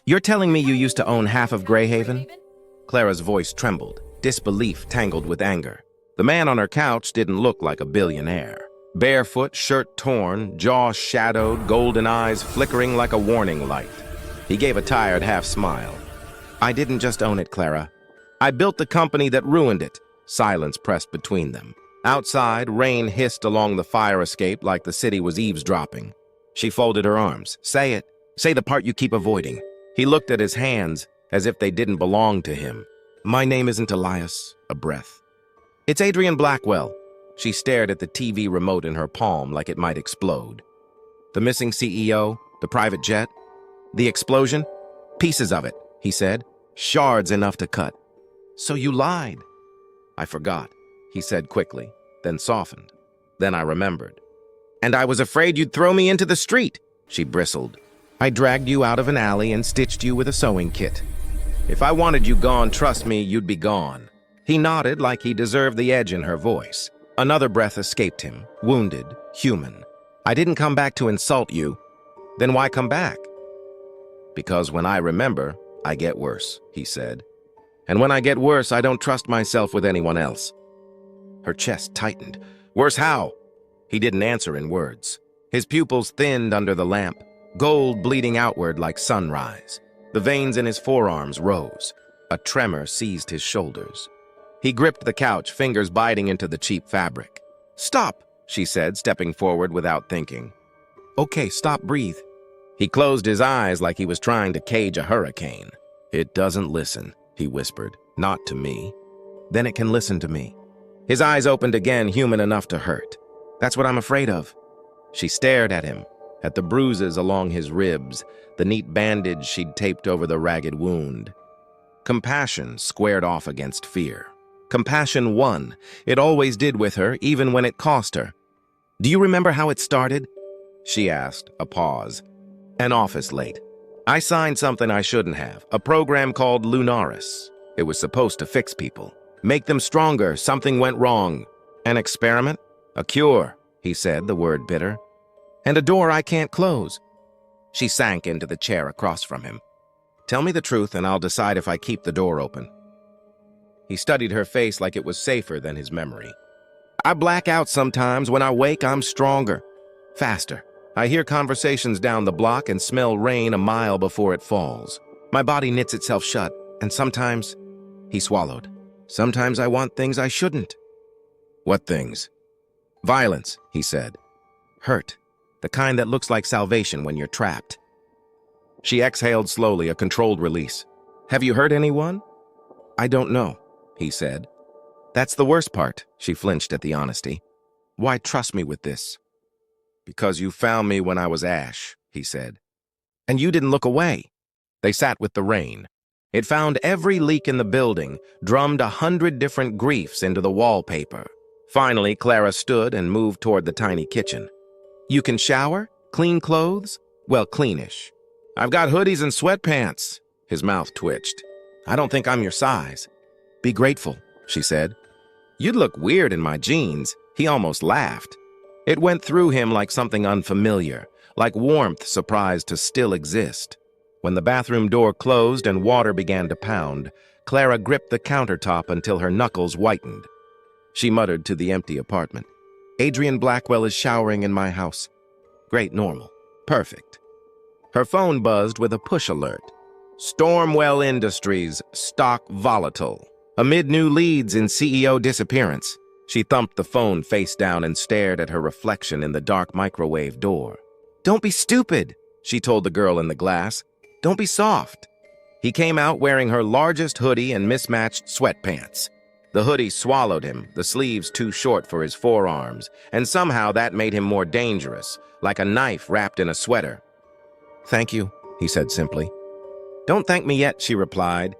You're telling me you used to own half of Greyhaven? Clara's voice trembled, disbelief tangled with anger. The man on her couch didn't look like a billionaire. Barefoot, shirt torn, jaw shadowed, golden eyes flickering like a warning light. He gave a tired half-smile. I didn't just own it, Clara. I built the company that ruined it. Silence pressed between them. Outside, rain hissed along the fire escape like the city was eavesdropping. She folded her arms. Say it. Say the part you keep avoiding. He looked at his hands as if they didn't belong to him. My name isn't Elias. A breath. It's Adrian Blackwell. She stared at the TV remote in her palm like it might explode. The missing CEO, the private jet, the explosion? Pieces of it, he said. Shards enough to cut. So you lied. I forgot, he said quickly, then softened. Then I remembered. And I was afraid you'd throw me into the street, she bristled. I dragged you out of an alley and stitched you with a sewing kit. If I wanted you gone, trust me, you'd be gone. He nodded like he deserved the edge in her voice. Another breath escaped him, wounded, human. I didn't come back to insult you. Then why come back? Because when I remember, I get worse, he said. And when I get worse, I don't trust myself with anyone else. Her chest tightened. Worse how? He didn't answer in words. His pupils thinned under the lamp, gold bleeding outward like sunrise. The veins in his forearms rose. A tremor seized his shoulders. He gripped the couch, fingers biting into the cheap fabric. Stop, she said, stepping forward without thinking. Okay, stop, breathe. He closed his eyes like he was trying to cage a hurricane. It doesn't listen, he whispered. Not to me. Then it can listen to me. His eyes opened again, human enough to hurt. That's what I'm afraid of. She stared at him, at the bruises along his ribs, the neat bandage she'd taped over the ragged wound. Compassion squared off against fear. Compassion won. It always did with her, even when it cost her. Do you remember how it started? She asked, a pause. An office late. I signed something I shouldn't have, a program called Lunaris. It was supposed to fix people, make them stronger. Something went wrong. An experiment? A cure, he said, the word bitter. And a door I can't close. She sank into the chair across from him. Tell me the truth and I'll decide if I keep the door open. He studied her face like it was safer than his memory. I black out sometimes. When I wake, I'm stronger, faster. I hear conversations down the block and smell rain a mile before it falls. My body knits itself shut, and sometimes, he swallowed. Sometimes I want things I shouldn't. What things? Violence, he said. Hurt, the kind that looks like salvation when you're trapped. She exhaled slowly, a controlled release. Have you hurt anyone? I don't know, he said. That's the worst part, she flinched at the honesty. Why trust me with this? Because you found me when I was ash, he said. And you didn't look away. They sat with the rain. It found every leak in the building, drummed 100 different griefs into the wallpaper. Finally, Clara stood and moved toward the tiny kitchen. You can shower? Clean clothes? Well, cleanish. I've got hoodies and sweatpants. His mouth twitched. I don't think I'm your size. Be grateful, she said. You'd look weird in my jeans. He almost laughed. It went through him like something unfamiliar, like warmth surprised to still exist. When the bathroom door closed and water began to pound, Clara gripped the countertop until her knuckles whitened. She muttered to the empty apartment. Adrian Blackwell is showering in my house. Great, normal. Perfect. Her phone buzzed with a push alert. Stormwell Industries, stock volatile. Amid new leads in CEO disappearance. She thumped the phone face down and stared at her reflection in the dark microwave door. Don't be stupid, she told the girl in the glass. Don't be soft. He came out wearing her largest hoodie and mismatched sweatpants. The hoodie swallowed him, the sleeves too short for his forearms, and somehow that made him more dangerous, like a knife wrapped in a sweater. Thank you, he said simply. Don't thank me yet, she replied.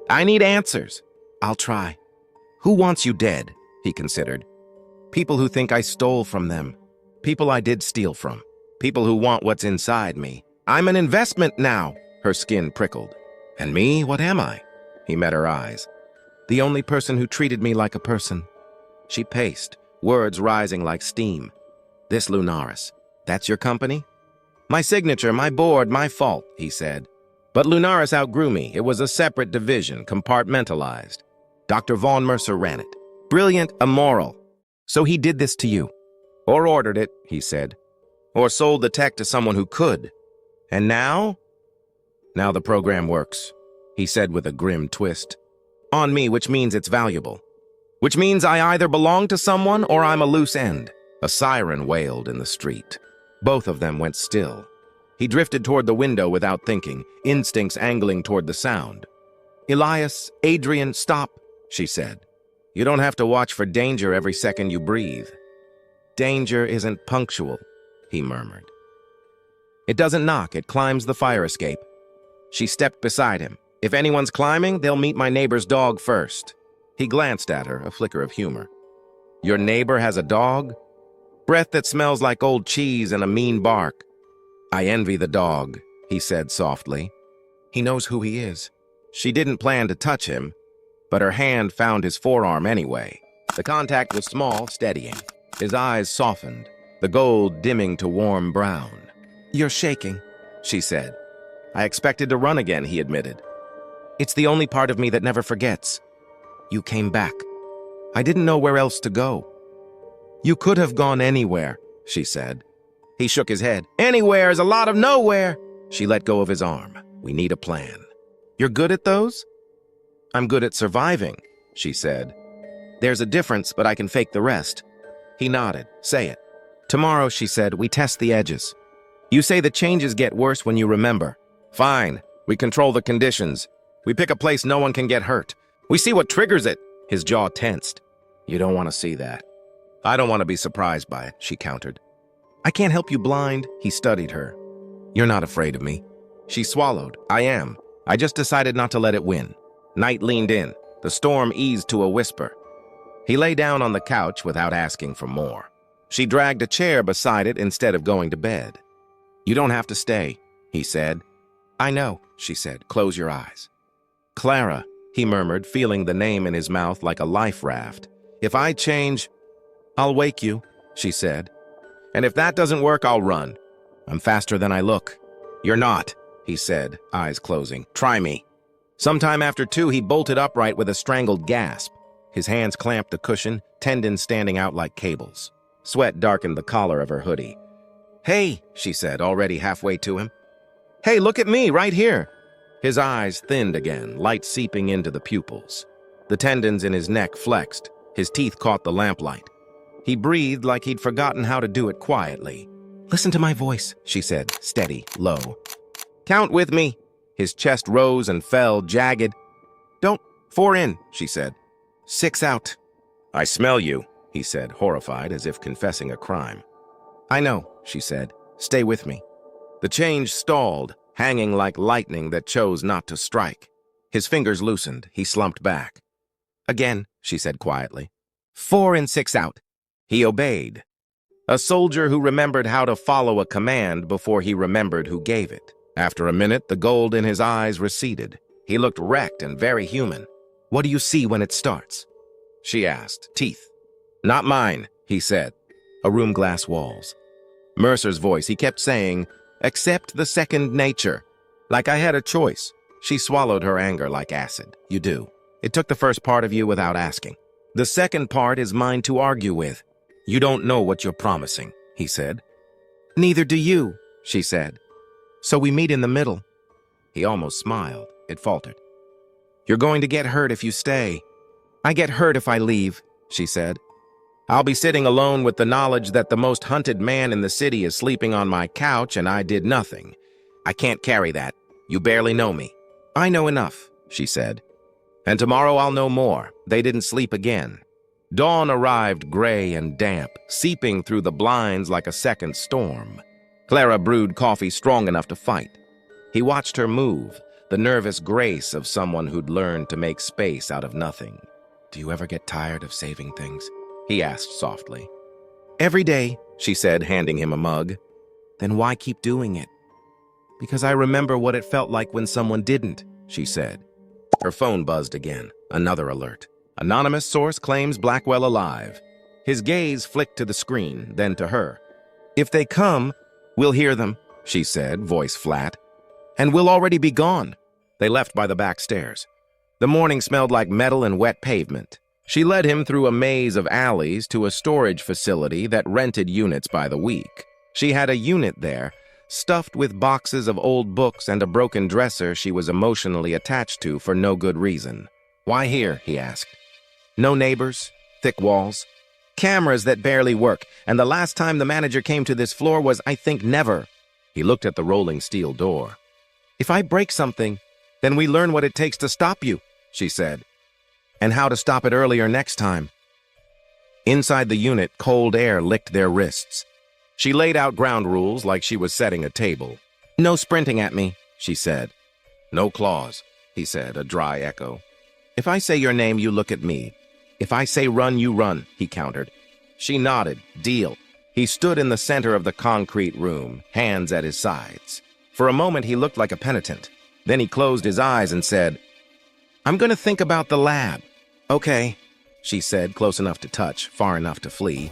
I need answers. I'll try. Who wants you dead? He considered. People who think I stole from them. People I did steal from. People who want what's inside me. I'm an investment now, her skin prickled. And me, what am I? He met her eyes. The only person who treated me like a person. She paced, words rising like steam. This Lunaris, that's your company? My signature, my board, my fault, he said. But Lunaris outgrew me. It was a separate division, compartmentalized. Dr. Von Mercer ran it. Brilliant, immoral. So he did this to you. Or ordered it, he said. Or sold the tech to someone who could. And now? Now the program works, he said with a grim twist. On me, which means it's valuable. Which means I either belong to someone or I'm a loose end. A siren wailed in the street. Both of them went still. He drifted toward the window without thinking, instincts angling toward the sound. Elias, Adrian, stop, she said. You don't have to watch for danger every second you breathe. Danger isn't punctual, he murmured. It doesn't knock, it climbs the fire escape. She stepped beside him. If anyone's climbing, they'll meet my neighbor's dog first. He glanced at her, a flicker of humor. Your neighbor has a dog? Breath that smells like old cheese and a mean bark. I envy the dog, he said softly. He knows who he is. She didn't plan to touch him, but her hand found his forearm anyway. The contact was small, steadying. His eyes softened, the gold dimming to warm brown. You're shaking, she said. I expected to run again, he admitted. It's the only part of me that never forgets. You came back. I didn't know where else to go. You could have gone anywhere, she said. He shook his head. Anywhere is a lot of nowhere. She let go of his arm. We need a plan. You're good at those? I'm good at surviving, she said. There's a difference, but I can fake the rest. He nodded. Say it. Tomorrow, she said, we test the edges. You say the changes get worse when you remember. Fine. We control the conditions. We pick a place no one can get hurt. We see what triggers it. His jaw tensed. You don't want to see that. I don't want to be surprised by it, she countered. I can't help you blind, he studied her. You're not afraid of me. She swallowed. I am. I just decided not to let it win. Night leaned in. The storm eased to a whisper. He lay down on the couch without asking for more. She dragged a chair beside it instead of going to bed. You don't have to stay, he said. I know, she said. Close your eyes. Clara, he murmured, feeling the name in his mouth like a life raft. If I change, I'll wake you, she said. And if that doesn't work, I'll run. I'm faster than I look. You're not, he said, eyes closing. Try me. Sometime after 2, he bolted upright with a strangled gasp. His hands clamped the cushion, tendons standing out like cables. Sweat darkened the collar of her hoodie. Hey, she said, already halfway to him. Hey, look at me, right here. His eyes thinned again, light seeping into the pupils. The tendons in his neck flexed. His teeth caught the lamplight. He breathed like he'd forgotten how to do it quietly. Listen to my voice, she said, steady, low. Count with me. His chest rose and fell, jagged. Don't. 4 in, she said. 6 out. I smell you, he said, horrified, as if confessing a crime. I know, she said. Stay with me. The change stalled, hanging like lightning that chose not to strike. His fingers loosened. He slumped back. Again, she said quietly. 4 in, 6 out. He obeyed. A soldier who remembered how to follow a command before he remembered who gave it. After a minute, the gold in his eyes receded. He looked wrecked and very human. What do you see when it starts? She asked. Teeth. Not mine, he said. A room glass walls. Mercer's voice, he kept saying, accept the second nature. Like I had a choice. She swallowed her anger like acid. You do. It took the first part of you without asking. The second part is mine to argue with. You don't know what you're promising, he said. Neither do you, she said. So we meet in the middle. He almost smiled. It faltered. You're going to get hurt if you stay. I get hurt if I leave, she said. I'll be sitting alone with the knowledge that the most hunted man in the city is sleeping on my couch and I did nothing. I can't carry that. You barely know me. I know enough, she said. And tomorrow I'll know more. They didn't sleep again. Dawn arrived gray and damp, seeping through the blinds like a second storm. Clara brewed coffee strong enough to fight. He watched her move, the nervous grace of someone who'd learned to make space out of nothing. Do you ever get tired of saving things? He asked softly. Every day, she said, handing him a mug. Then why keep doing it? Because I remember what it felt like when someone didn't, she said. Her phone buzzed again. Another alert. Anonymous source claims Blackwell alive. His gaze flicked to the screen, then to her. If they come, we'll hear them, she said, voice flat. And we'll already be gone. They left by the back stairs. The morning smelled like metal and wet pavement. She led him through a maze of alleys to a storage facility that rented units by the week. She had a unit there, stuffed with boxes of old books and a broken dresser she was emotionally attached to for no good reason. "Why here?" he asked. "No neighbors, thick walls, cameras that barely work, and the last time the manager came to this floor was, I think, never." He looked at the rolling steel door. "If I break something, then we learn what it takes to stop you," she said, "and how to stop it earlier next time." Inside the unit, cold air licked their wrists. She laid out ground rules like she was setting a table. "No sprinting at me," she said. "No claws," he said, a dry echo. "If I say your name, you look at me. If I say run, you run," he countered. She nodded. "Deal." He stood in the center of the concrete room, hands at his sides. For a moment, he looked like a penitent. Then he closed his eyes and said, "I'm going to think about the lab." "Okay," she said, close enough to touch, far enough to flee.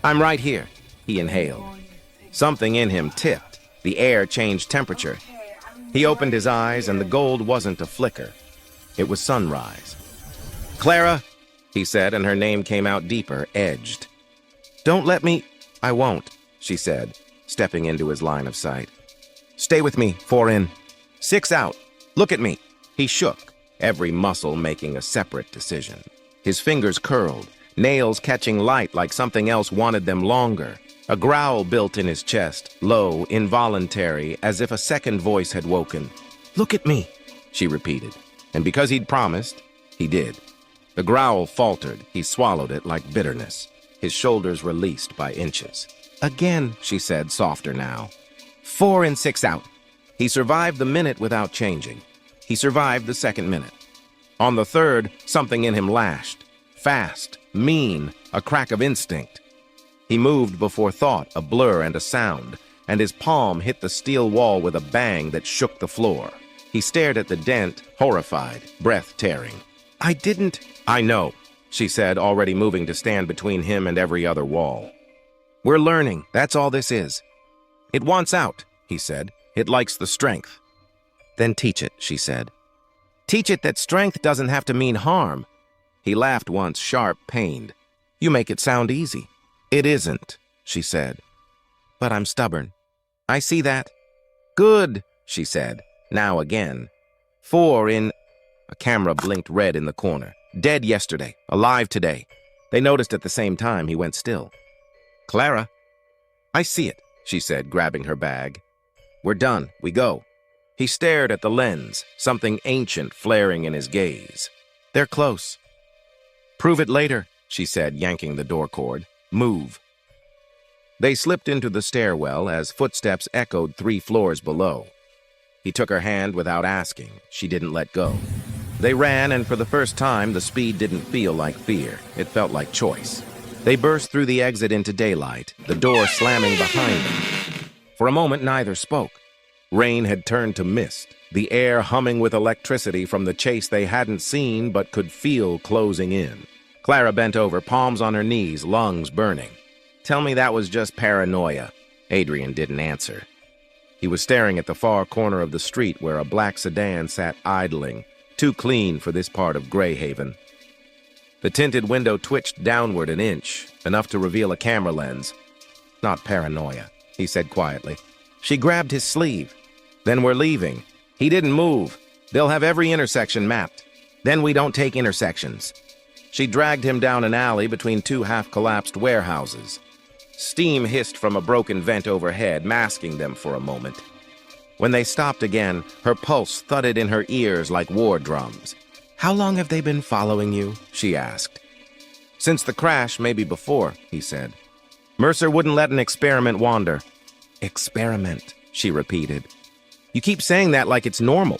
"I'm right here." He inhaled. Something in him tipped. The air changed temperature. He opened his eyes, and the gold wasn't a flicker. It was sunrise. "Clara," he said, and her name came out deeper, edged. "Don't let me—" "I won't," she said, stepping into his line of sight. "Stay with me, 4 in. 6 out. Look at me." He shook, every muscle making a separate decision. His fingers curled, nails catching light like something else wanted them longer. A growl built in his chest, low, involuntary, as if a second voice had woken. "Look at me," she repeated. And because he'd promised, he did. The growl faltered. He swallowed it like bitterness. His shoulders released by inches. "Again," she said, softer now. 4 in, 6 out. He survived the minute without changing. He survived the second minute. On the third, something in him lashed. Fast, mean, a crack of instinct. He moved before thought, a blur and a sound, and his palm hit the steel wall with a bang that shook the floor. He stared at the dent, horrified, breath tearing. "I didn't—" "I know," she said, already moving to stand between him and every other wall. "We're learning, that's all this is." "It wants out," he said. "It likes the strength." "Then teach it," she said. "Teach it that strength doesn't have to mean harm." He laughed once, sharp, pained. "You make it sound easy." "It isn't," she said. "But I'm stubborn. I see that." "Good," she said, now again. 4 in... A camera blinked red in the corner. "Dead yesterday, alive today." They noticed at the same time. He went still. "Clara." "I see it," she said, grabbing her bag. "We're done. We go." He stared at the lens, something ancient flaring in his gaze. "They're close." "Prove it later," she said, yanking the door cord. "Move." They slipped into the stairwell as footsteps echoed 3 floors below. He took her hand without asking. She didn't let go. They ran, and for the first time, the speed didn't feel like fear. It felt like choice. They burst through the exit into daylight, the door slamming behind them. For a moment, neither spoke. Rain had turned to mist, the air humming with electricity from the chase they hadn't seen but could feel closing in. Clara bent over, palms on her knees, lungs burning. "Tell me that was just paranoia." Adrian didn't answer. He was staring at the far corner of the street where a black sedan sat idling, too clean for this part of Greyhaven. The tinted window twitched downward an inch, enough to reveal a camera lens. "Not paranoia," he said quietly. She grabbed his sleeve. "Then we're leaving." He didn't move. "They'll have every intersection mapped. Then we don't take intersections." She dragged him down an alley between 2 half-collapsed warehouses. Steam hissed from a broken vent overhead, masking them for a moment. When they stopped again, her pulse thudded in her ears like war drums. "How long have they been following you?" she asked. "Since the crash, maybe before," he said. "Mercer wouldn't let an experiment wander." "Experiment," she repeated. "You keep saying that like it's normal."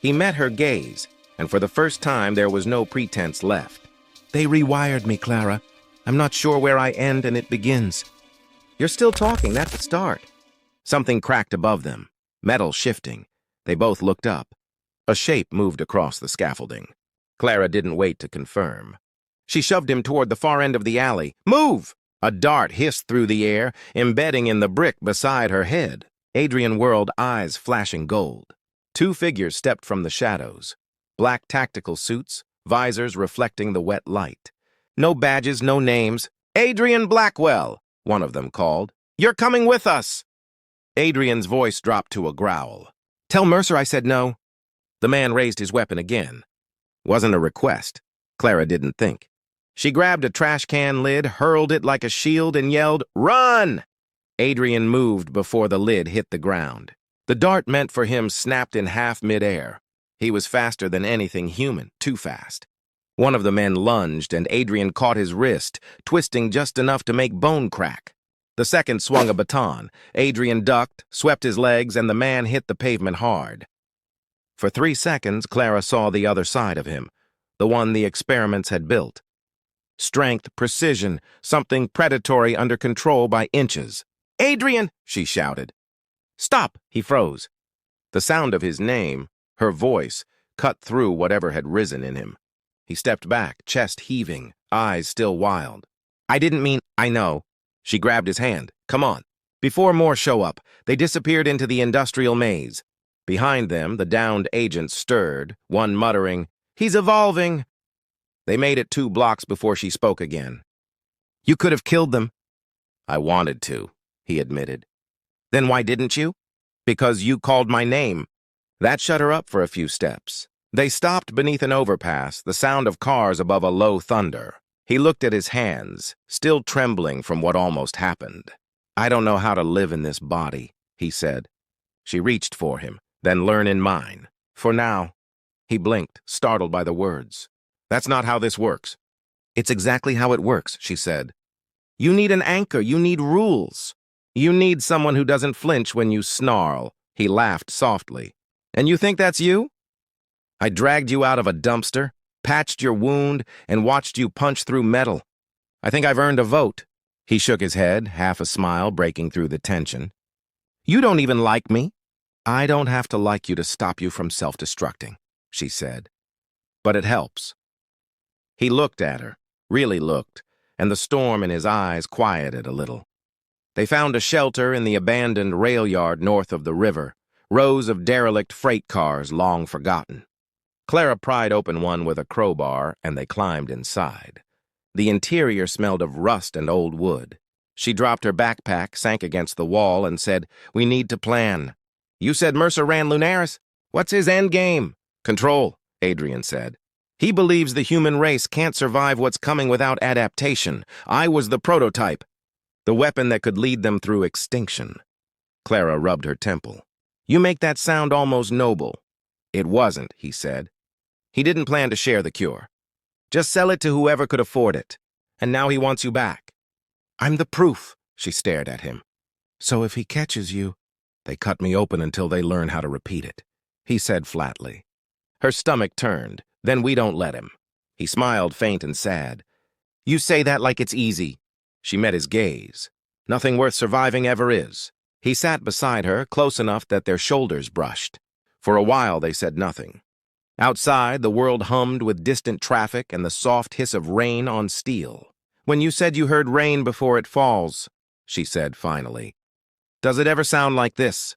He met her gaze, and for the first time there was no pretense left. "They rewired me, Clara. I'm not sure where I end and it begins." "You're still talking, that's the start." Something cracked above them, metal shifting. They both looked up. A shape moved across the scaffolding. Clara didn't wait to confirm. She shoved him toward the far end of the alley. "Move!" A dart hissed through the air, embedding in the brick beside her head. Adrian whirled, eyes flashing gold. Two figures stepped from the shadows. Black tactical suits, visors reflecting the wet light. No badges, no names. "Adrian Blackwell," one of them called. "You're coming with us." Adrian's voice dropped to a growl. "Tell Mercer I said no." The man raised his weapon again. Wasn't a request. Clara didn't think. She grabbed a trash can lid, hurled it like a shield, and yelled, "Run!" Adrian moved before the lid hit the ground. The dart meant for him snapped in half midair. He was faster than anything human, too fast. One of the men lunged, and Adrian caught his wrist, twisting just enough to make bone crack. The second swung a baton. Adrian ducked, swept his legs, and the man hit the pavement hard. For 3 seconds, Clara saw the other side of him, the one the experiments had built. Strength, precision, something predatory under control by inches. "Adrian!" she shouted. "Stop!" He froze. The sound of his name, her voice, cut through whatever had risen in him. He stepped back, chest heaving, eyes still wild. "I didn't mean—" "I know." She grabbed his hand. "Come on." Before more show up, they disappeared into the industrial maze. Behind them, the downed agents stirred, one muttering, "He's evolving." They made it 2 blocks before she spoke again. "You could have killed them." "I wanted to," he admitted. "Then why didn't you?" "Because you called my name." That shut her up for a few steps. They stopped beneath an overpass, the sound of cars above a low thunder. He looked at his hands, still trembling from what almost happened. "I don't know how to live in this body," he said. She reached for him, "Then learn in mine. For now." He blinked, startled by the words. "That's not how this works." "It's exactly how it works," she said. "You need an anchor. You need rules. You need someone who doesn't flinch when you snarl." He laughed softly. "And you think that's you? I dragged you out of a dumpster, patched your wound, and watched you punch through metal. I think I've earned a vote." He shook his head, half a smile breaking through the tension. "You don't even like me." "I don't have to like you to stop you from self-destructing," she said. "But it helps." He looked at her, really looked, and the storm in his eyes quieted a little. They found a shelter in the abandoned rail yard north of the river, rows of derelict freight cars long forgotten. Clara pried open one with a crowbar, and they climbed inside. The interior smelled of rust and old wood. She dropped her backpack, sank against the wall, and said, "We need to plan." "You said Mercer ran Lunaris? What's his end game?" "Control," Adrian said. "He believes the human race can't survive what's coming without adaptation. I was the prototype, the weapon that could lead them through extinction." Clara rubbed her temple. "You make that sound almost noble." "It wasn't," he said. "He didn't plan to share the cure. Just sell it to whoever could afford it. And now he wants you back." "I'm the proof," she stared at him. "So if he catches you—" "They cut me open until they learn how to repeat it," he said flatly. Her stomach turned. "Then we don't let him." He smiled, faint and sad. "You say that like it's easy." She met his gaze. "Nothing worth surviving ever is." He sat beside her, close enough that their shoulders brushed. For a while they said nothing. Outside, the world hummed with distant traffic and the soft hiss of rain on steel. "When you said you heard rain before it falls," she said finally, "does it ever sound like this?"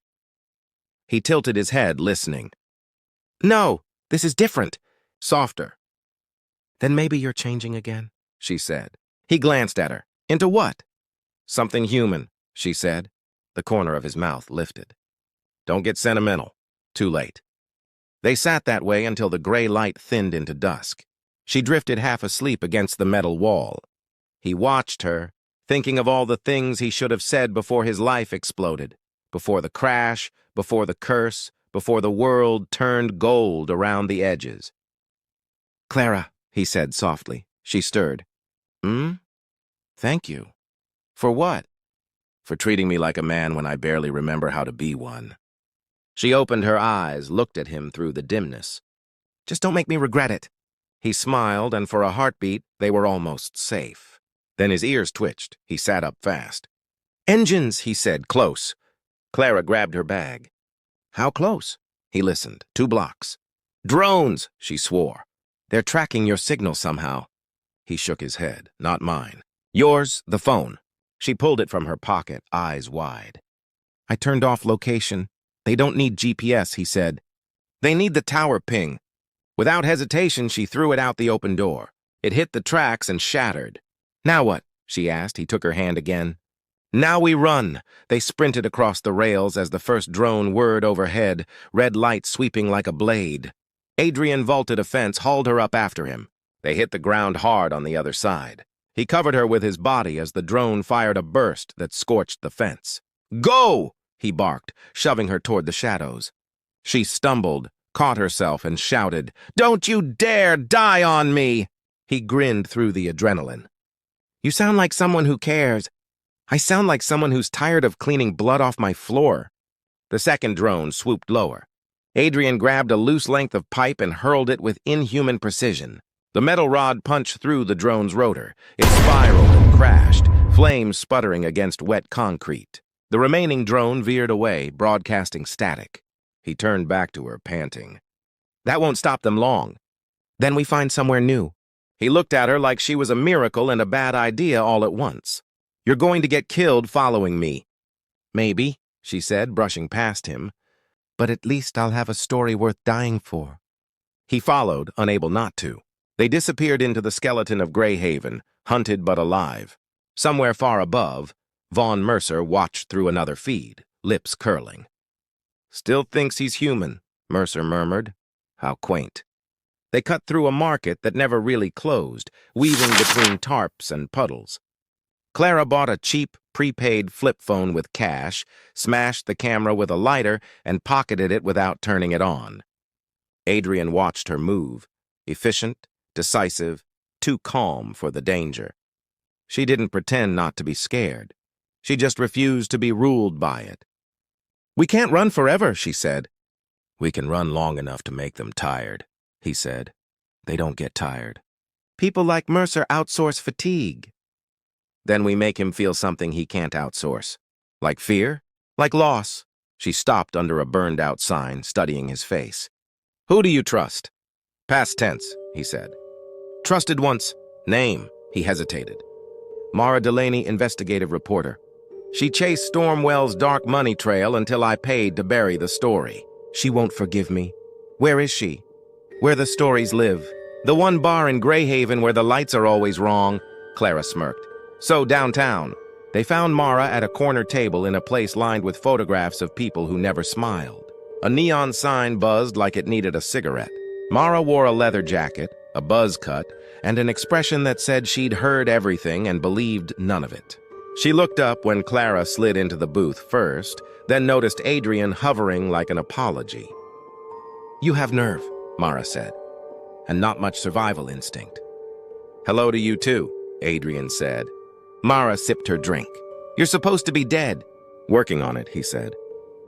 He tilted his head, listening. "No, this is different." "Softer." "Then maybe you're changing again," she said. He glanced at her. "Into what?" "Something human," she said. The corner of his mouth lifted. "Don't get sentimental. Too late." They sat that way until the gray light thinned into dusk. She drifted half asleep against the metal wall. He watched her, thinking of all the things he should have said before his life exploded, before the crash, before the curse, before the world turned gold around the edges. "Clara," he said softly. She stirred. "Thank you." "For what?" "For treating me like a man when I barely remember how to be one." She opened her eyes, looked at him through the dimness. "Just don't make me regret it." He smiled, and for a heartbeat, they were almost safe. Then his ears twitched. He sat up fast. "Engines," he said, "close." Clara grabbed her bag. "How close?" He listened. 2 blocks. "Drones," she swore. "They're tracking your signal somehow." He shook his head. "Not mine." "Yours, the phone." She pulled it from her pocket, eyes wide. "I turned off location. They don't need GPS," he said. They need the tower ping. Without hesitation, she threw it out the open door. It hit the tracks and shattered. Now what? She asked. He took her hand again. Now we run. They sprinted across the rails as the first drone whirred overhead, red light sweeping like a blade. Adrian vaulted a fence, hauled her up after him. They hit the ground hard on the other side. He covered her with his body as the drone fired a burst that scorched the fence. Go! He barked, shoving her toward the shadows. She stumbled, caught herself, and shouted, Don't you dare die on me! He grinned through the adrenaline. You sound like someone who cares. I sound like someone who's tired of cleaning blood off my floor. The second drone swooped lower. Adrian grabbed a loose length of pipe and hurled it with inhuman precision. The metal rod punched through the drone's rotor. It spiraled and crashed, flames sputtering against wet concrete. The remaining drone veered away, broadcasting static. He turned back to her, panting. That won't stop them long. Then we find somewhere new. He looked at her like she was a miracle and a bad idea all at once. You're going to get killed following me. Maybe, she said, brushing past him. But at least I'll have a story worth dying for. He followed, unable not to. They disappeared into the skeleton of Greyhaven, hunted but alive. Somewhere far above, Vaughn Mercer watched through another feed, lips curling. Still thinks he's human, Mercer murmured. How quaint. They cut through a market that never really closed, weaving between tarps and puddles. Clara bought a cheap, prepaid flip phone with cash, smashed the camera with a lighter, and pocketed it without turning it on. Adrian watched her move, efficient, decisive, too calm for the danger. She didn't pretend not to be scared. She just refused to be ruled by it. We can't run forever, she said. We can run long enough to make them tired, he said. They don't get tired. People like Mercer outsource fatigue. Then we make him feel something he can't outsource. Like fear? Like loss? She stopped under a burned-out sign, studying his face. Who do you trust? Past tense, he said. Trusted once. Name, he hesitated. Mara Delaney, investigative reporter. She chased Stormwell's dark money trail until I paid to bury the story. She won't forgive me. Where is she? Where the stories live. The one bar in Greyhaven where the lights are always wrong, Clara smirked. So downtown, they found Mara at a corner table in a place lined with photographs of people who never smiled. A neon sign buzzed like it needed a cigarette. Mara wore a leather jacket, a buzz cut, and an expression that said she'd heard everything and believed none of it. She looked up when Clara slid into the booth first, then noticed Adrian hovering like an apology. You have nerve, Mara said, and not much survival instinct. Hello to you too, Adrian said. Mara sipped her drink. You're supposed to be dead. Working on it, he said.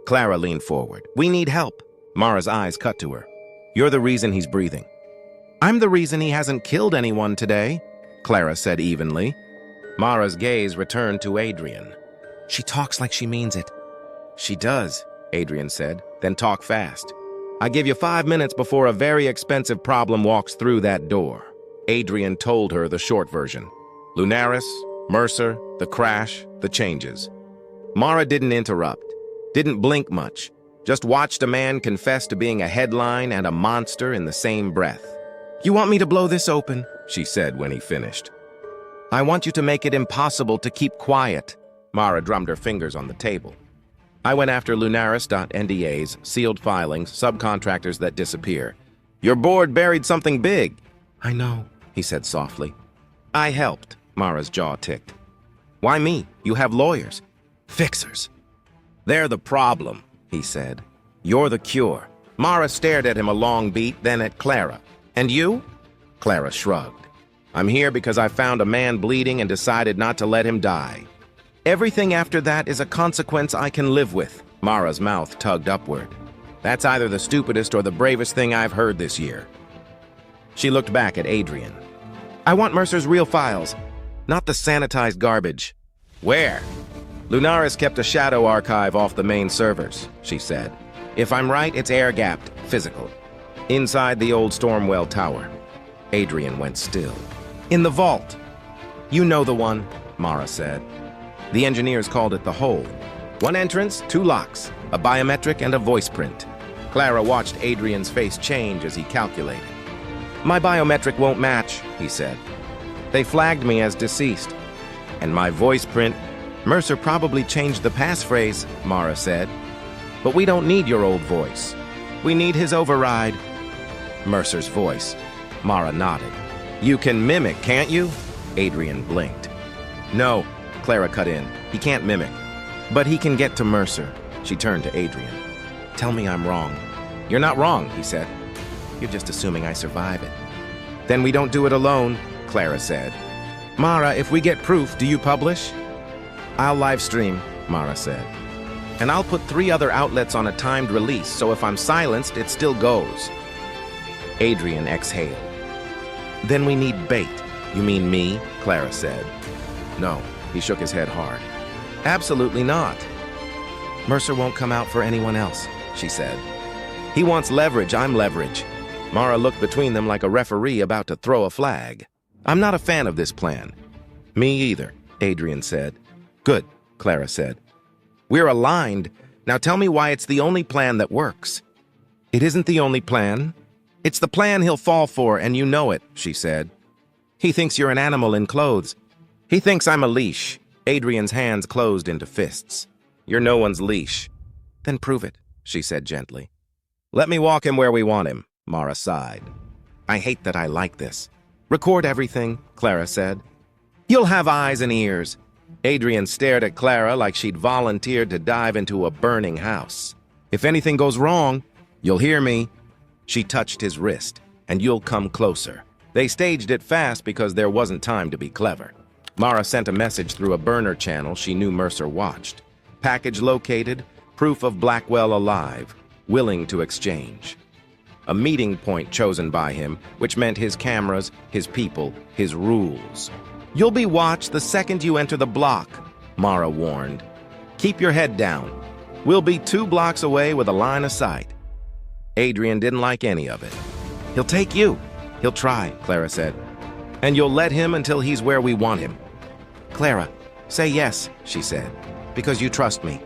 Clara leaned forward. We need help. Mara's eyes cut to her. You're the reason he's breathing. I'm the reason he hasn't killed anyone today, Clara said evenly. Mara's gaze returned to Adrian. She talks like she means it. She does, Adrian said, then talk fast. I give you 5 minutes before a very expensive problem walks through that door. Adrian told her the short version. Lunaris, Mercer, the crash, the changes. Mara didn't interrupt, didn't blink much, just watched a man confess to being a headline and a monster in the same breath. You want me to blow this open? She said when he finished. I want you to make it impossible to keep quiet. Mara drummed her fingers on the table. I went after Lunaris.NDAs, sealed filings, subcontractors that disappear. Your board buried something big. I know, he said softly. I helped. Mara's jaw ticked. Why me? You have lawyers. Fixers. They're the problem, he said. You're the cure. Mara stared at him a long beat, then at Clara. And you? Clara shrugged. I'm here because I found a man bleeding and decided not to let him die. Everything after that is a consequence I can live with. Mara's mouth tugged upward. That's either the stupidest or the bravest thing I've heard this year. She looked back at Adrian. I want Mercer's real files. Not the sanitized garbage. Where? Lunaris kept a shadow archive off the main servers, she said. If I'm right, it's air-gapped, physical. Inside the old Stormwell tower. Adrian went still. In the vault. You know the one, Mara said. The engineers called it the hole. 1 entrance, 2 locks, a biometric and a voice print. Clara watched Adrian's face change as he calculated. My biometric won't match, he said. They flagged me as deceased. And my voice print, Mercer probably changed the passphrase, Mara said. But we don't need your old voice. We need his override. Mercer's voice. Mara nodded. You can mimic, can't you? Adrian blinked. No, Clara cut in. He can't mimic. But he can get to Mercer. She turned to Adrian. Tell me I'm wrong. You're not wrong, he said. You're just assuming I survive it. Then we don't do it alone, Clara said. Mara, if we get proof, do you publish? I'll live stream, Mara said. And I'll put 3 other outlets on a timed release, so if I'm silenced, it still goes. Adrian exhaled. Then we need bait. You mean me? Clara said. No, he shook his head hard. Absolutely not. Mercer won't come out for anyone else, she said. He wants leverage, I'm leverage. Mara looked between them like a referee about to throw a flag. I'm not a fan of this plan. Me either, Adrian said. Good, Clara said. We're aligned. Now tell me why it's the only plan that works. It isn't the only plan. It's the plan he'll fall for, and you know it, she said. He thinks you're an animal in clothes. He thinks I'm a leash. Adrian's hands closed into fists. You're no one's leash. Then prove it, she said gently. Let me walk him where we want him, Mara sighed. I hate that I like this. Record everything, Clara said. You'll have eyes and ears. Adrian stared at Clara like she'd volunteered to dive into a burning house. If anything goes wrong, you'll hear me. She touched his wrist, and you'll come closer. They staged it fast because there wasn't time to be clever. Mara sent a message through a burner channel she knew Mercer watched. Package located, proof of Blackwell alive, willing to exchange. A meeting point chosen by him, which meant his cameras, his people, his rules. You'll be watched the second you enter the block, Mara warned. Keep your head down. We'll be 2 blocks away with a line of sight. Adrian didn't like any of it. He'll take you. He'll try, Clara said. And you'll let him until he's where we want him. Clara, say yes, she said, because you trust me.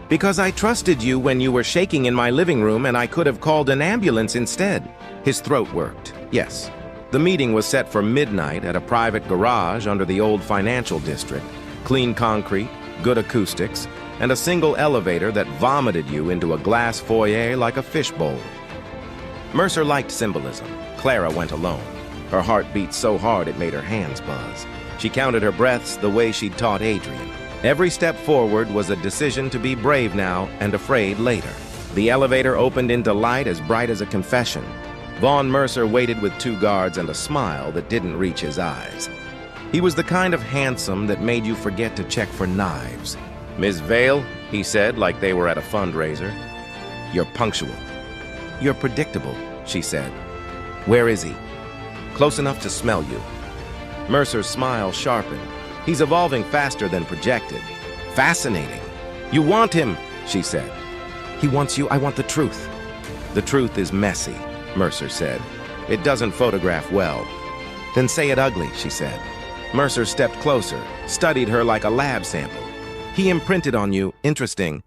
Because I trusted you when you were shaking in my living room and I could have called an ambulance instead. His throat worked. Yes. The meeting was set for midnight at a private garage under the old financial district. Clean concrete, good acoustics, and a single elevator that vomited you into a glass foyer like a fishbowl. Mercer liked symbolism. Clara went alone. Her heart beat so hard it made her hands buzz. She counted her breaths the way she'd taught Adrian. Every step forward was a decision to be brave now and afraid later. The elevator opened into light as bright as a confession. Vaughn Mercer waited with 2 guards and a smile that didn't reach his eyes. He was the kind of handsome that made you forget to check for knives. Ms. Vale, he said like they were at a fundraiser. You're punctual. You're predictable, she said. Where is he? Close enough to smell you. Mercer's smile sharpened. He's evolving faster than projected. Fascinating. You want him, she said. He wants you, I want the truth. The truth is messy, Mercer said. It doesn't photograph well. Then say it ugly, she said. Mercer stepped closer, studied her like a lab sample. He imprinted on you, interesting.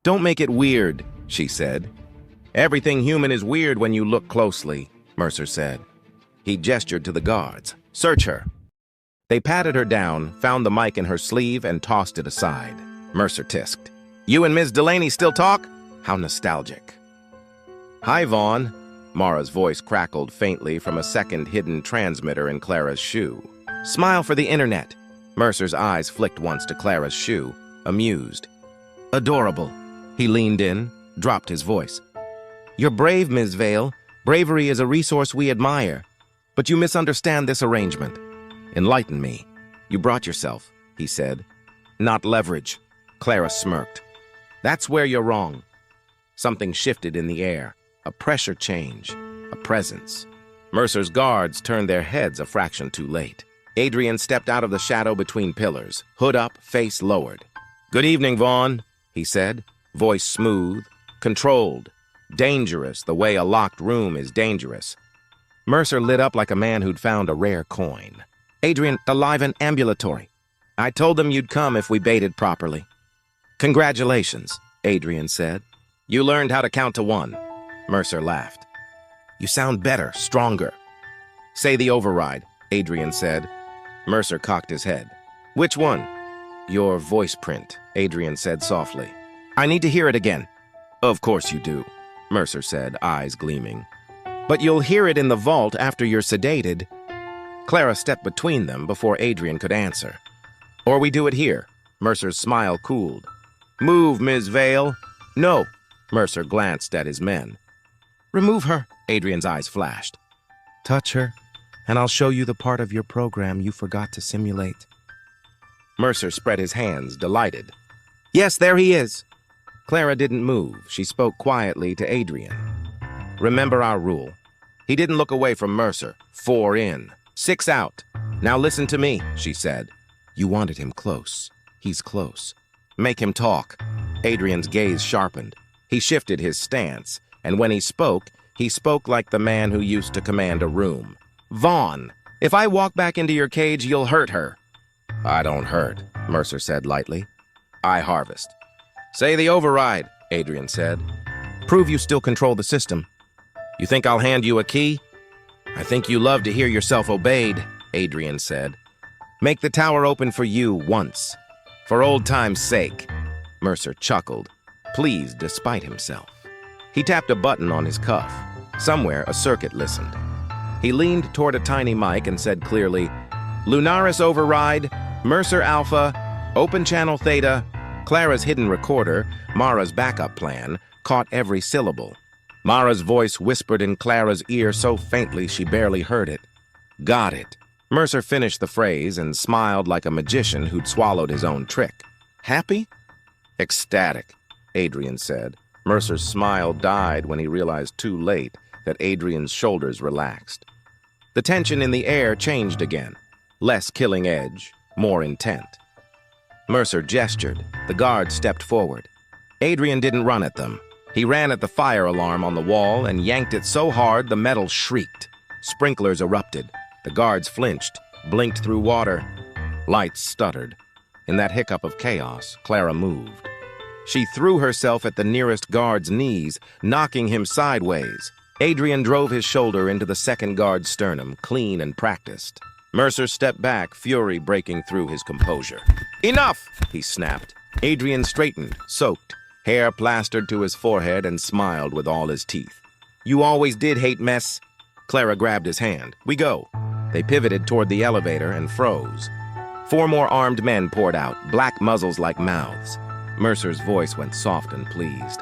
Don't make it weird, she said. Everything human is weird when you look closely, Mercer said. He gestured to the guards. Search her. They patted her down, found the mic in her sleeve, and tossed it aside. Mercer tisked. You and Ms. Delaney still talk? How nostalgic. Hi, Vaughn. Mara's voice crackled faintly from a second hidden transmitter in Clara's shoe. Smile for the internet. Mercer's eyes flicked once to Clara's shoe, amused. Adorable. He leaned in, dropped his voice. You're brave, Ms. Vale. Bravery is a resource we admire. But you misunderstand this arrangement. Enlighten me. You brought yourself, he said. Not leverage. Clara smirked. That's where you're wrong. Something shifted in the air. A pressure change. A presence. Mercer's guards turned their heads a fraction too late. Adrian stepped out of the shadow between pillars, hood up, face lowered. Good evening, Vaughn, he said, voice smooth, controlled, dangerous the way a locked room is dangerous. Mercer lit up like a man who'd found a rare coin. Adrian, alive and ambulatory. I told them you'd come if we baited properly. Congratulations, Adrian said. You learned how to count to 1. Mercer laughed. You sound better, stronger. Say the override, Adrian said. Mercer cocked his head. Which one? Your voice print, Adrian said softly. I need to hear it again. Of course you do, Mercer said, eyes gleaming. But you'll hear it in the vault after you're sedated. Clara stepped between them before Adrian could answer. Or we do it here. Mercer's smile cooled. Move, Ms. Vale. No. Mercer glanced at his men. Remove her, Adrian's eyes flashed. Touch her, and I'll show you the part of your program you forgot to simulate. Mercer spread his hands, delighted. Yes, there he is. Clara didn't move. She spoke quietly to Adrian. Remember our rule. He didn't look away from Mercer. 4 in, 6 out. Now listen to me, she said. You wanted him close. He's close. Make him talk. Adrian's gaze sharpened. He shifted his stance, and when he spoke like the man who used to command a room. Vaughn, if I walk back into your cage, you'll hurt her. I don't hurt, Mercer said lightly. I harvest. Say the override, Adrian said. Prove you still control the system. You think I'll hand you a key? I think you love to hear yourself obeyed, Adrian said. Make the tower open for you once. For old time's sake. Mercer chuckled, pleased despite himself. He tapped a button on his cuff. Somewhere, a circuit listened. He leaned toward a tiny mic and said clearly, Lunaris override, Mercer Alpha, open channel Theta. Clara's hidden recorder, Mara's backup plan, caught every syllable. Mara's voice whispered in Clara's ear so faintly she barely heard it. Got it. Mercer finished the phrase and smiled like a magician who'd swallowed his own trick. Happy? Ecstatic, Adrian said. Mercer's smile died when he realized too late that Adrian's shoulders relaxed. The tension in the air changed again. Less killing edge, more intent. Mercer gestured. The guards stepped forward. Adrian didn't run at them. He ran at the fire alarm on the wall and yanked it so hard the metal shrieked. Sprinklers erupted. The guards flinched, blinked through water. Lights stuttered. In that hiccup of chaos, Clara moved. She threw herself at the nearest guard's knees, knocking him sideways. Adrian drove his shoulder into the second guard's sternum, clean and practiced. Mercer stepped back, fury breaking through his composure. Enough, he snapped. Adrian straightened, soaked, hair plastered to his forehead, and smiled with all his teeth. You always did hate mess. Clara grabbed his hand. We go. They pivoted toward the elevator and froze. 4 more armed men poured out, black muzzles like mouths. Mercer's voice went soft and pleased.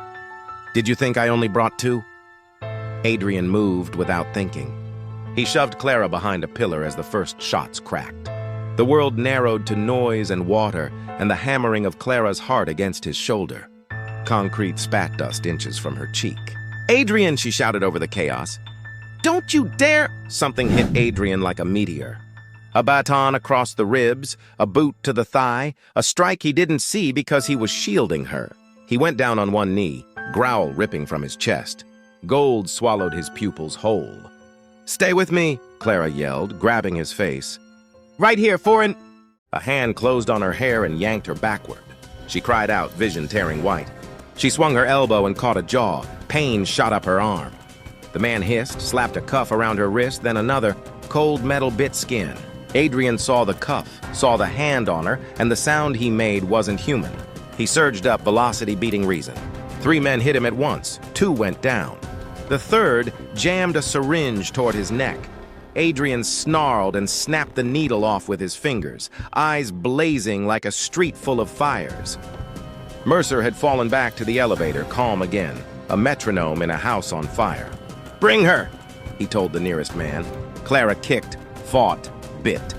Did you think I only brought 2? Adrian moved without thinking. He shoved Clara behind a pillar as the first shots cracked. The world narrowed to noise and water and the hammering of Clara's heart against his shoulder. Concrete spat dust inches from her cheek. Adrian, she shouted over the chaos. Don't you dare! Something hit Adrian like a meteor. A baton across the ribs, a boot to the thigh, a strike he didn't see because he was shielding her. He went down on one knee, growl ripping from his chest. Gold swallowed his pupils whole. Stay with me, Clara yelled, grabbing his face. Right here, foreign! A hand closed on her hair and yanked her backward. She cried out, vision tearing white. She swung her elbow and caught a jaw. Pain shot up her arm. The man hissed, slapped a cuff around her wrist, then another. Cold metal bit skin. Adrian saw the cuff, saw the hand on her, and the sound he made wasn't human. He surged up, velocity beating reason. 3 men hit him at once. 2 went down. The third jammed a syringe toward his neck. Adrian snarled and snapped the needle off with his fingers, eyes blazing like a street full of fires. Mercer had fallen back to the elevator, calm again, a metronome in a house on fire. Bring her, he told the nearest man. Clara kicked, fought, bit.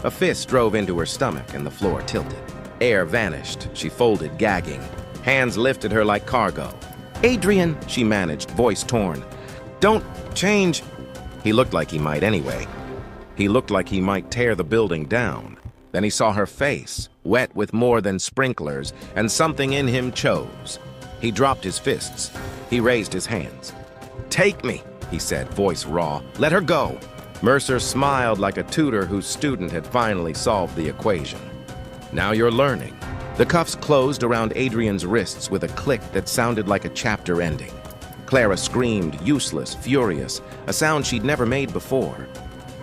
A fist drove into her stomach and the floor tilted. Air vanished. She folded, gagging. Hands lifted her like cargo. Adrian, she managed, voice torn. Don't change. He looked like he might anyway. He looked like he might tear the building down. Then he saw her face, wet with more than sprinklers, and something in him chose. He dropped his fists. He raised his hands. Take me, he said, voice raw. Let her go. Mercer smiled like a tutor whose student had finally solved the equation. Now you're learning. The cuffs closed around Adrian's wrists with a click that sounded like a chapter ending. Clara screamed, useless, furious, a sound she'd never made before.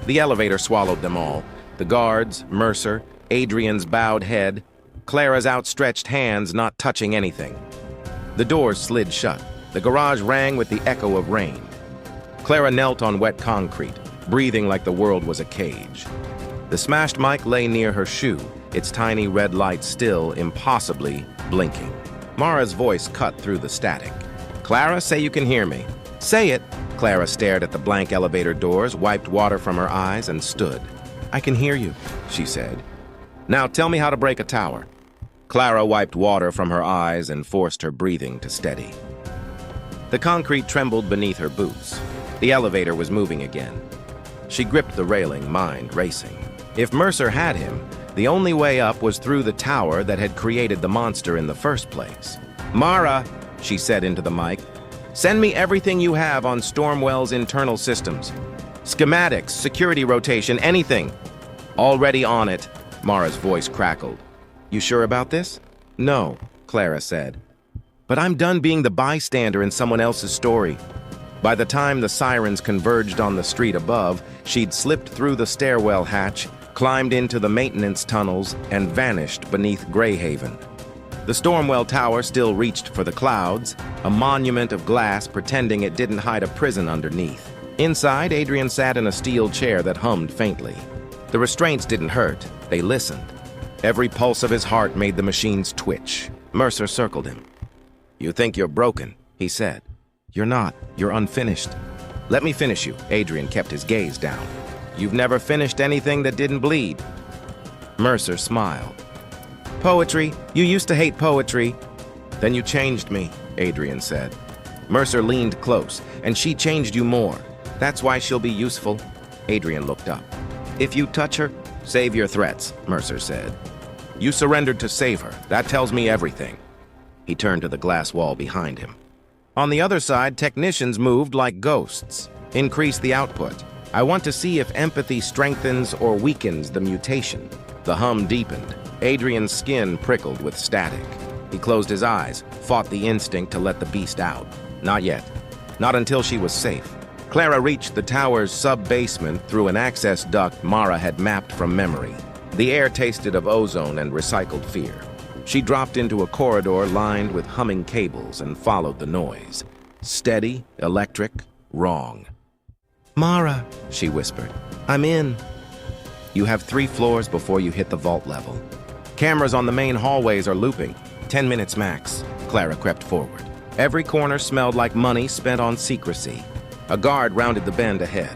The elevator swallowed them all. The guards, Mercer, Adrian's bowed head, Clara's outstretched hands not touching anything. The doors slid shut. The garage rang with the echo of rain. Clara knelt on wet concrete, breathing like the world was a cage. The smashed mic lay near her shoe, its tiny red light still impossibly blinking. Mara's voice cut through the static. "Clara, say you can hear me." "Say it." Clara stared at the blank elevator doors, wiped water from her eyes, and stood. "I can hear you," she said. "Now tell me how to break a tower." Clara wiped water from her eyes and forced her breathing to steady. The concrete trembled beneath her boots. The elevator was moving again. She gripped the railing, mind racing. If Mercer had him, the only way up was through the tower that had created the monster in the first place. "Mara," she said into the mic, "send me everything you have on Stormwell's internal systems. Schematics, security rotation, anything." "Already on it," Mara's voice crackled. "You sure about this?" "No," Clara said. "But I'm done being the bystander in someone else's story." By the time the sirens converged on the street above, she'd slipped through the stairwell hatch, climbed into the maintenance tunnels, and vanished beneath Greyhaven. The Stormwell Tower still reached for the clouds, a monument of glass pretending it didn't hide a prison underneath. Inside, Adrian sat in a steel chair that hummed faintly. The restraints didn't hurt, they listened. Every pulse of his heart made the machines twitch. Mercer circled him. "You think you're broken," he said. "You're not. You're unfinished." "Let me finish you." Adrian kept his gaze down. "You've never finished anything that didn't bleed." Mercer smiled. "Poetry. You used to hate poetry." "Then you changed me," Adrian said. Mercer leaned close. "And she changed you more. That's why she'll be useful." Adrian looked up. "If you touch her, save your threats," Mercer said. "You surrendered to save her. That tells me everything." He turned to the glass wall behind him. On the other side, technicians moved like ghosts. Increase the output. I want to see if empathy strengthens or weakens the mutation. The hum deepened. Adrian's skin prickled with static. He closed his eyes, fought the instinct to let the beast out. Not yet. Not until she was safe. Clara reached the tower's sub-basement through an access duct Mara had mapped from memory. The air tasted of ozone and recycled fear. She dropped into a corridor lined with humming cables and followed the noise. Steady, electric, wrong. "Mara," she whispered, "I'm in." "You have 3 floors before you hit the vault level. Cameras on the main hallways are looping. 10 minutes max." Clara crept forward. Every corner smelled like money spent on secrecy. A guard rounded the bend ahead.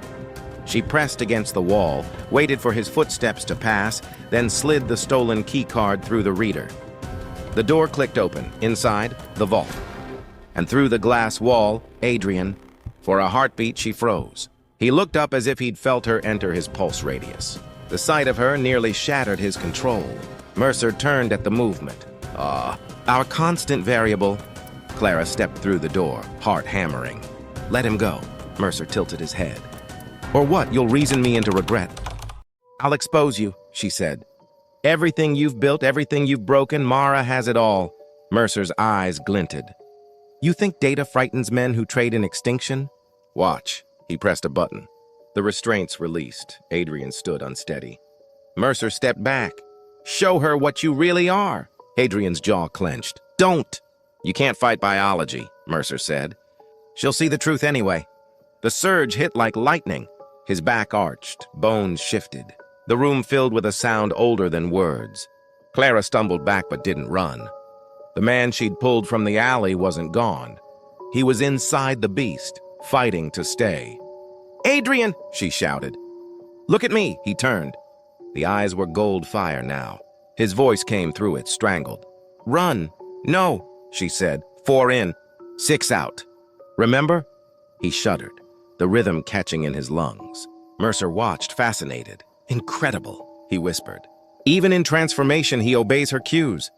She pressed against the wall, waited for his footsteps to pass, then slid the stolen keycard through the reader. The door clicked open. Inside, the vault. And through the glass wall, Adrian. For a heartbeat, she froze. He looked up as if he'd felt her enter his pulse radius. The sight of her nearly shattered his control. Mercer turned at the movement. Our constant variable." Clara stepped through the door, heart hammering. "Let him go." Mercer tilted his head. "Or what? You'll reason me into regret." "I'll expose you," she said. "Everything you've built, everything you've broken, Mara has it all." Mercer's eyes glinted. "You think data frightens men who trade in extinction?" "Watch." He pressed a button. The restraints released. Adrian stood unsteady. Mercer stepped back. "Show her what you really are." Adrian's jaw clenched. "Don't." "You can't fight biology," Mercer said. "She'll see the truth anyway." The surge hit like lightning. His back arched, bones shifted. The room filled with a sound older than words. Clara stumbled back but didn't run. The man she'd pulled from the alley wasn't gone. He was inside the beast, fighting to stay. "Adrian!" she shouted. "Look at me!" He turned. The eyes were gold fire now. His voice came through it, strangled. "Run!" "No," she said. 4 in, 6 out. "Remember?" He shuddered, the rhythm catching in his lungs. Mercer watched, fascinated. "Incredible," he whispered. "Even in transformation, he obeys her cues."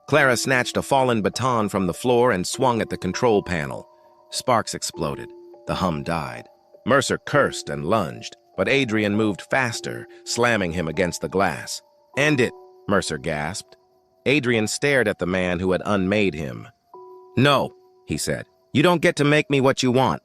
Clara snatched a fallen baton from the floor and swung at the control panel. Sparks exploded. The hum died. Mercer cursed and lunged, but Adrian moved faster, slamming him against the glass. "End it," Mercer gasped. Adrian stared at the man who had unmade him. "No," he said. You don't get to make me what you want.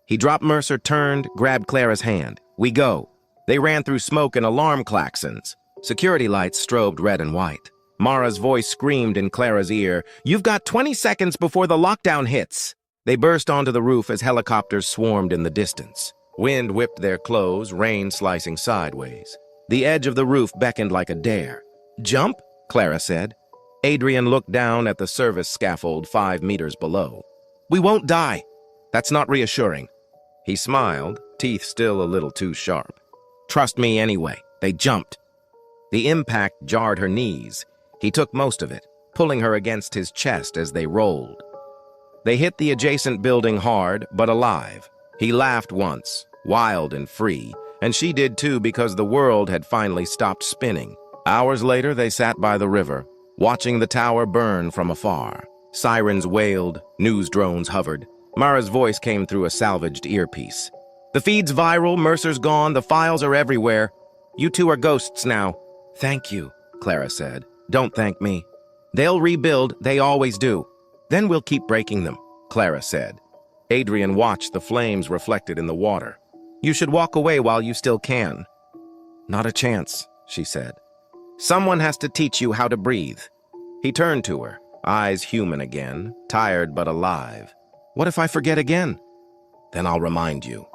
He dropped Mercer, turned, grabbed Clara's hand. We go. They ran through smoke and alarm klaxons. Security lights strobed red and white. Mara's voice screamed in Clara's ear, "You've got 20 seconds before the lockdown hits." They burst onto the roof as helicopters swarmed in the distance. Wind whipped their clothes, rain slicing sideways. The edge of the roof beckoned like a dare. "Jump?" Clara said. Adrian looked down at the service scaffold 5 meters below. "We won't die." "That's not reassuring." He smiled, teeth still a little too sharp. "Trust me anyway." They jumped. The impact jarred her knees. He took most of it, pulling her against his chest as they rolled. They hit the adjacent building hard, but alive. He laughed once, wild and free, and she did too because the world had finally stopped spinning. Hours later, they sat by the river, watching the tower burn from afar. Sirens wailed, news drones hovered. Mara's voice came through a salvaged earpiece. "The feed's viral, Mercer's gone, the files are everywhere. You two are ghosts now." "Thank you," Clara said. "Don't thank me. They'll rebuild, they always do. Then we'll keep breaking them," Clara said. Adrian watched the flames reflected in the water. "You should walk away while you still can." "Not a chance," she said. "Someone has to teach you how to breathe." He turned to her, eyes human again, tired but alive. "What if I forget again?" "Then I'll remind you."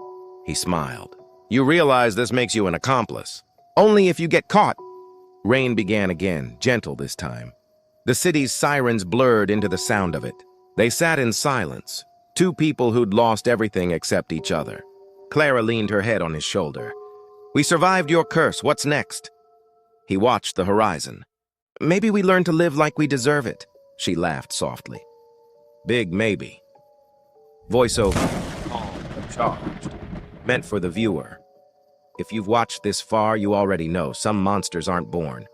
He smiled. "You realize this makes you an accomplice." "Only if you get caught." Rain began again, gentle this time. The city's sirens blurred into the sound of it. They sat in silence, two people who'd lost everything except each other. Clara leaned her head on his shoulder. "We survived your curse. What's next?" He watched the horizon. "Maybe we learn to live like we deserve it." She laughed softly. Big maybe. Voiceover, calm, charged, meant for the viewer. If you've watched this far, you already know some monsters aren't born.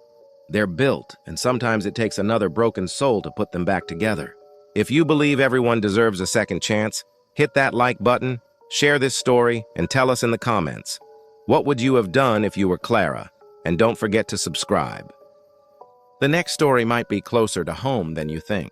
They're built, and sometimes it takes another broken soul to put them back together. If you believe everyone deserves a second chance, hit that like button, share this story, and tell us in the comments. What would you have done if you were Clara? And don't forget to subscribe. The next story might be closer to home than you think.